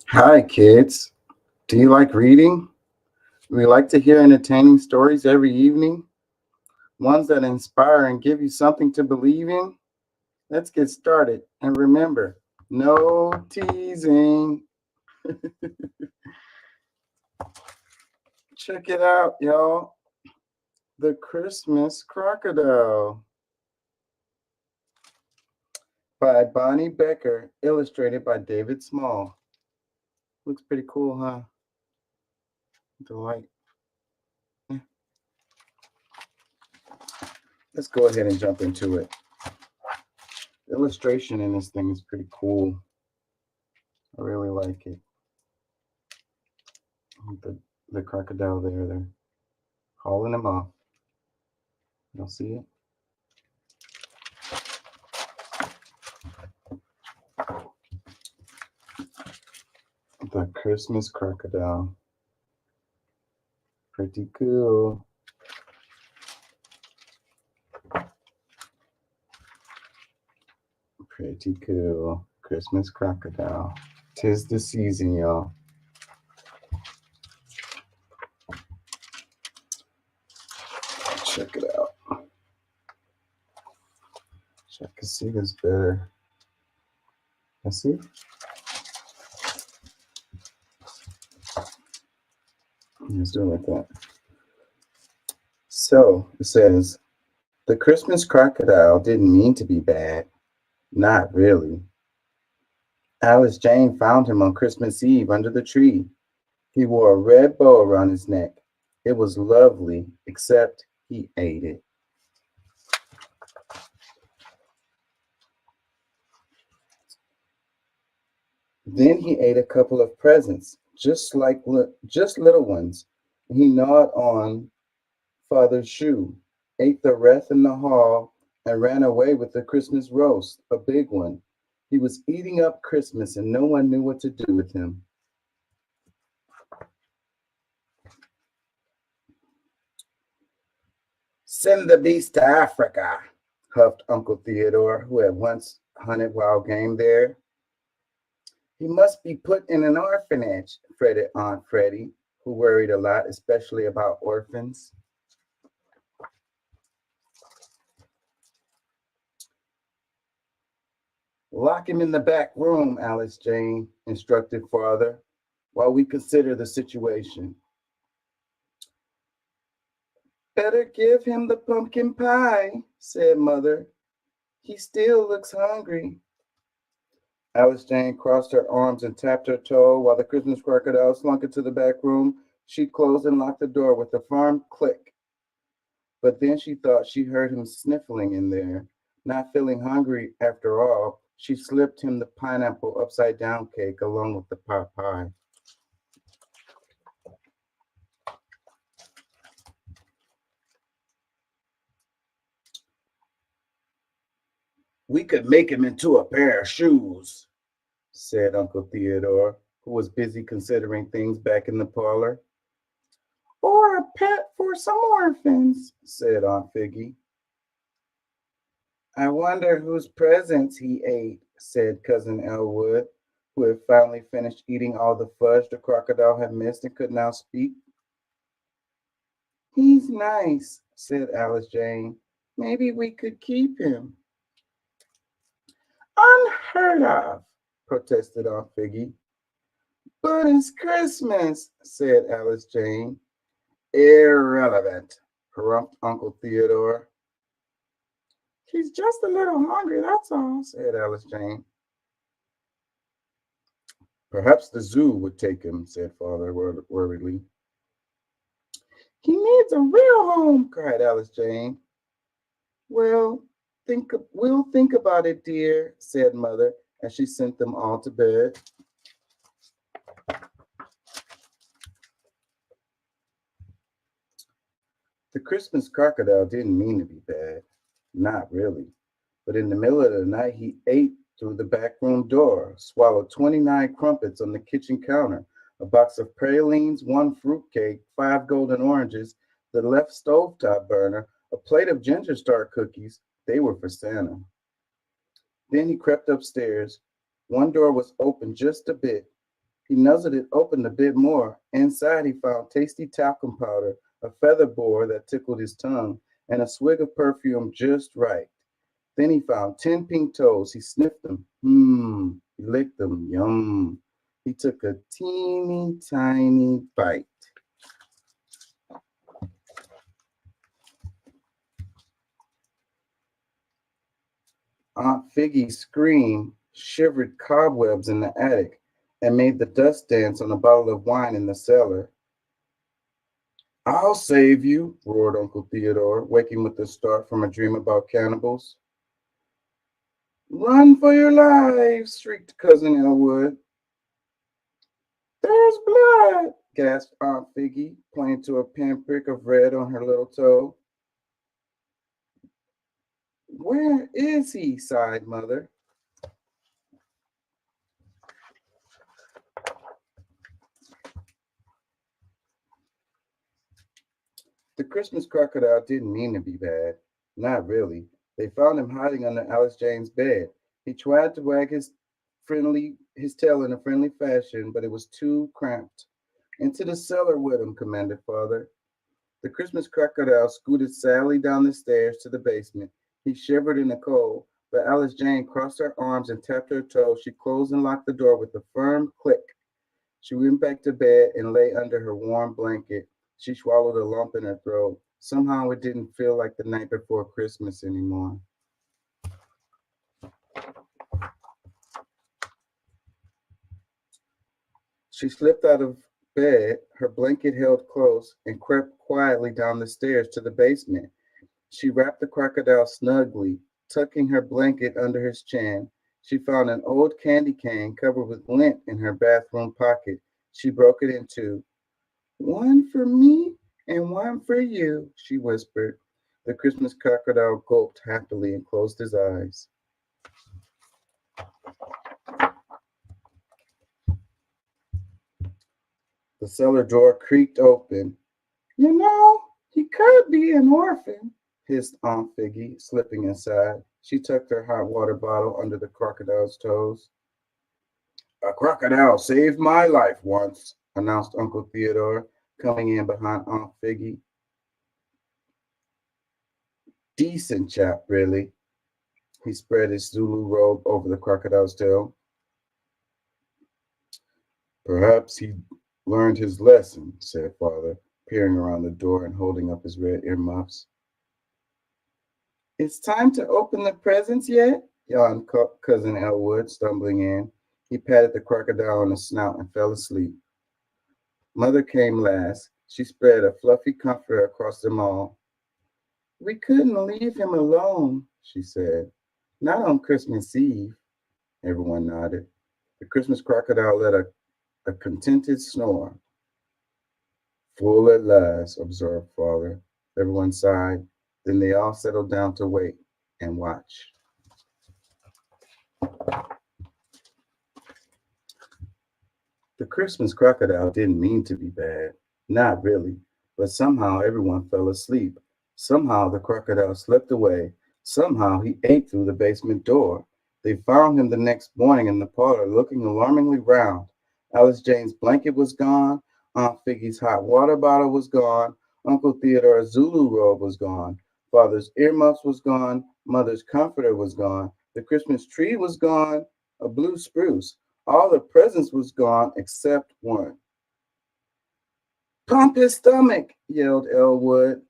Hi, kids. Do you like reading? We like to hear entertaining stories every evening, ones that inspire and give you something to believe in. Let's get started. And remember, no teasing. Check it out, y'all. The Christmas Crocodile by Bonnie Becker, illustrated by David Small. Looks pretty cool, huh? The light. Yeah. Let's go ahead and jump into it. The illustration in this thing is pretty cool. I really like it. The, the crocodile there, they're hauling him off. You'll see it. The Christmas Crocodile. Pretty cool. Pretty cool. Christmas Crocodile. 'Tis the season, y'all. Check it out. So I can see this better. Let's see. Let's do it like that. So it says, the Christmas Crocodile didn't mean to be bad. Not really. Alice Jane found him on Christmas Eve under the tree. He wore a red bow around his neck. It was lovely, except he ate it. Then he ate a couple of presents, just little ones. He gnawed on Father's shoe, ate the wreath in the hall, and ran away with the Christmas roast, a big one. He was eating up Christmas, and no one knew what to do with him. Send the beast to Africa, huffed Uncle Theodore, who had once hunted wild game there. He must be put in an orphanage, fretted Aunt Freddie, who worried a lot, especially about orphans. Lock him in the back room, Alice Jane instructed Father, while we consider the situation. Better give him the pumpkin pie, said Mother. He still looks hungry. Alice Jane crossed her arms and tapped her toe while the Christmas Crocodile slunk into the back room. She closed and locked the door with a firm click. But then she thought she heard him sniffling in there. Not feeling hungry after all, she slipped him the pineapple upside down cake along with the pot pie. We could make him into a pair of shoes, said Uncle Theodore, who was busy considering things back in the parlor. Or a pet for some orphans, said Aunt Figgy. I wonder whose presents he ate, said Cousin Elwood, who had finally finished eating all the fudge the crocodile had missed and could now speak. He's nice, said Alice Jane. Maybe we could keep him. Unheard of, protested Aunt Figgy. But it's Christmas, said Alice Jane. Irrelevant, harumphed Uncle Theodore. He's just a little hungry, that's all, said Alice Jane. Perhaps the zoo would take him, said Father worriedly. He needs a real home, cried Alice Jane. Well, we'll think about it, dear, said Mother, as she sent them all to bed. The Christmas Crocodile didn't mean to be bad. Not really. But in the middle of the night, he ate through the back room door, swallowed 29 crumpets on the kitchen counter, a box of pralines, one fruitcake, 5 golden oranges, the left stovetop burner, a plate of ginger star cookies. They were for Santa. Then he crept upstairs. One door was open just a bit. He nuzzled it open a bit more. Inside, he found tasty talcum powder, a feather boa that tickled his tongue, and a swig of perfume just right. Then he found 10 pink toes. He sniffed them. He licked them. Yum. He took a teeny tiny bite. Aunt Figgy's scream shivered cobwebs in the attic and made the dust dance on a bottle of wine in the cellar. I'll save you, roared Uncle Theodore, waking with a start from a dream about cannibals. Run for your lives, shrieked Cousin Elwood. There's blood, gasped Aunt Figgy, pointing to a pinprick of red on her little toe. Where is he? Sighed Mother. The Christmas crocodile didn't mean to be bad. Not really. They found him hiding under Alice Jane's bed. He tried to wag his tail in a friendly fashion, but it was too cramped. Into the cellar with him, commanded Father. The Christmas crocodile scooted sadly down the stairs to the basement. He shivered in the cold, but Alice Jane crossed her arms and tapped her toes. She closed and locked the door with a firm click. She went back to bed and lay under her warm blanket. She swallowed a lump in her throat. Somehow it didn't feel like the night before Christmas anymore. She slipped out of bed, her blanket held close, and crept quietly down the stairs to the basement. She wrapped the crocodile snugly, tucking her blanket under his chin. She found an old candy cane covered with lint in her bathroom pocket. She broke it in two. One for me and one for you, she whispered. The Christmas crocodile gulped happily and closed his eyes. The cellar door creaked open. You know, he could be an orphan, hissed Aunt Figgy, slipping inside. She tucked her hot water bottle under the crocodile's toes. A crocodile saved my life once, announced Uncle Theodore, coming in behind Aunt Figgy. Decent chap, really. He spread his Zulu robe over the crocodile's tail. Perhaps he learned his lesson, said Father, peering around the door and holding up his red earmuffs. It's time to open the presents yet? Yawned Cousin Elwood, stumbling in. He patted the crocodile on the snout and fell asleep. Mother came last. She spread a fluffy comforter across them all. We couldn't leave him alone, she said. Not on Christmas Eve. Everyone nodded. The Christmas crocodile let a contented snore. Full at last, observed Father. Everyone sighed. Then they all settled down to wait and watch. The Christmas crocodile didn't mean to be bad. Not really. But somehow everyone fell asleep. Somehow the crocodile slipped away. Somehow he ate through the basement door. They found him the next morning in the parlor, looking alarmingly round. Alice Jane's blanket was gone. Aunt Figgy's hot water bottle was gone. Uncle Theodore's Zulu robe was gone. Father's earmuffs was gone. Mother's comforter was gone. The Christmas tree was gone. A blue spruce. All the presents was gone except one. Pump his stomach, yelled Elwood.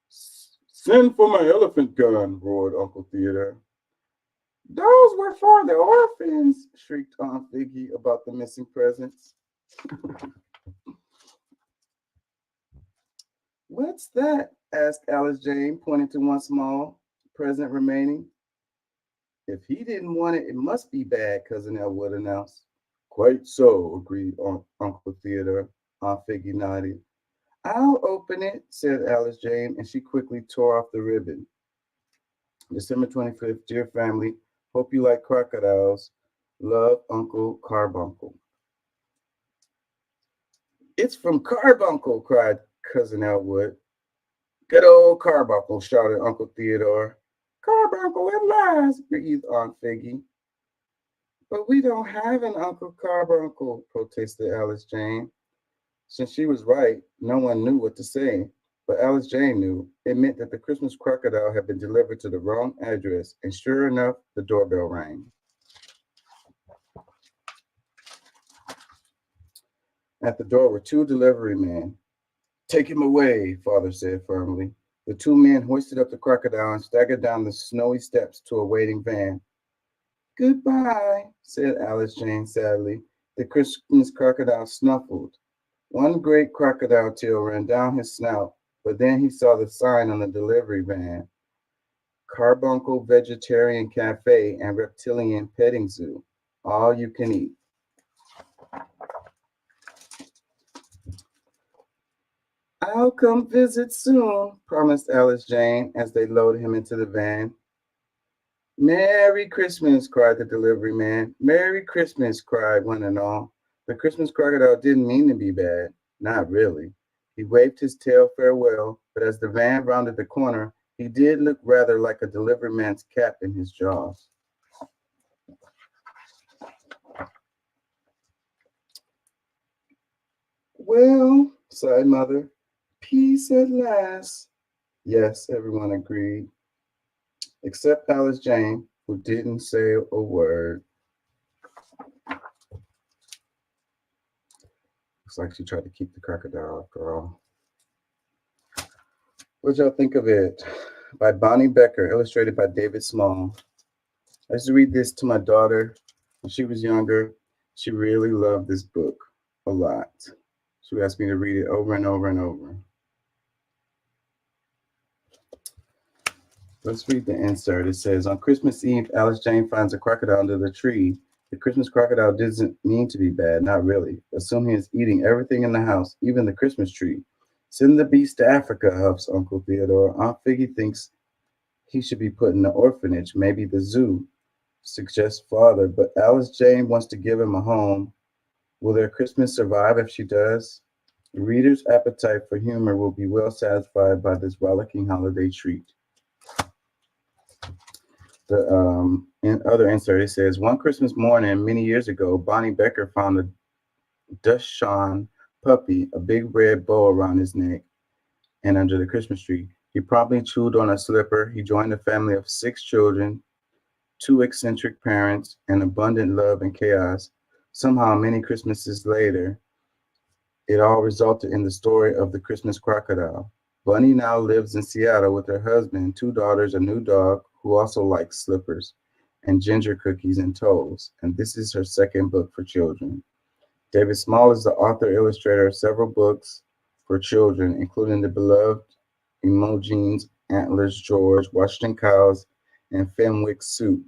Send for my elephant gun, roared Uncle Theodore. Those were for the orphans, shrieked Aunt Figgy about the missing presents. What's that? Asked Alice Jane, pointing to one small present remaining. If he didn't want it, it must be bad, Cousin Elwood announced. Quite so, agreed Uncle Theodore. Aunt Figgy nodded. I'll open it, said Alice Jane, and she quickly tore off the ribbon. December 25th, dear family, hope you like crocodiles. Love, Uncle Carbuncle. It's from Carbuncle, cried Cousin Elwood. Good old Carbuncle, shouted Uncle Theodore. Carbuncle at last, breathed Aunt Figgy. But we don't have an Uncle Carbuncle, protested Alice Jane. Since she was right, no one knew what to say. But Alice Jane knew. It meant that the Christmas crocodile had been delivered to the wrong address, and sure enough, the doorbell rang. At the door were two delivery men. Take him away, Father said firmly. The two men hoisted up the crocodile and staggered down the snowy steps to a waiting van. Goodbye, said Alice Jane sadly. The Christmas crocodile snuffled. One great crocodile tail ran down his snout, but then he saw the sign on the delivery van: Carbuncle Vegetarian Cafe and Reptilian Petting Zoo. All you can eat. I'll come visit soon, promised Alice Jane as they loaded him into the van. Merry Christmas, cried the delivery man. Merry Christmas, cried one and all. The Christmas crocodile didn't mean to be bad. Not really. He waved his tail farewell, but as the van rounded the corner, he did look rather like a delivery man's cap in his jaws. Well, sighed Mother, peace at last. Yes, everyone agreed, except Alice Jane, who didn't say a word. Looks like she tried to keep the crocodile after all. What y'all think of it? By Bonnie Becker, illustrated by David Small. I used to read this to my daughter when she was younger. She really loved this book a lot. She would ask me to read it over and over and over. Let's read the insert. It says, on Christmas Eve, Alice Jane finds a crocodile under the tree. The Christmas crocodile doesn't mean to be bad, not really. Assume he is eating everything in the house, even the Christmas tree. Send the beast to Africa, huffs Uncle Theodore. Aunt Figgy thinks he should be put in an orphanage, maybe the zoo, suggests Father, but Alice Jane wants to give him a home. Will their Christmas survive if she does? The reader's appetite for humor will be well satisfied by this rollicking holiday treat. The other insert, it says, one Christmas morning many years ago, Bonnie Becker found a Dachshund puppy, a big red bow around his neck, and under the Christmas tree. He promptly chewed on a slipper. He joined a family of 6 children, 2 eccentric parents, and abundant love and chaos. Somehow, many Christmases later, it all resulted in the story of the Christmas crocodile. Bunny now lives in Seattle with her husband, 2 daughters, a new dog who also likes slippers, and ginger cookies and toes. And this is her second book for children. David Small is the author illustrator of several books for children, including the beloved Imogene's Antlers George, Washington Cows, and Fenwick Soup.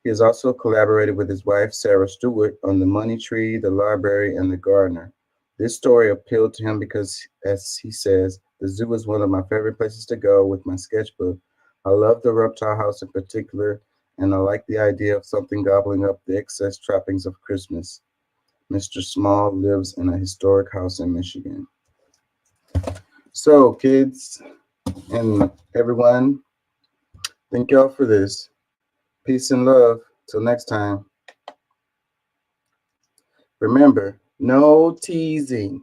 He has also collaborated with his wife, Sarah Stewart, on The Money Tree, The Library, and The Gardener. This story appealed to him because, as he says, the zoo is one of my favorite places to go with my sketchbook. I love the reptile house in particular, and I like the idea of something gobbling up the excess trappings of Christmas. Mr. Small lives in a historic house in Michigan. So, kids and everyone, thank y'all for this. Peace and love. Till next time. Remember, no teasing.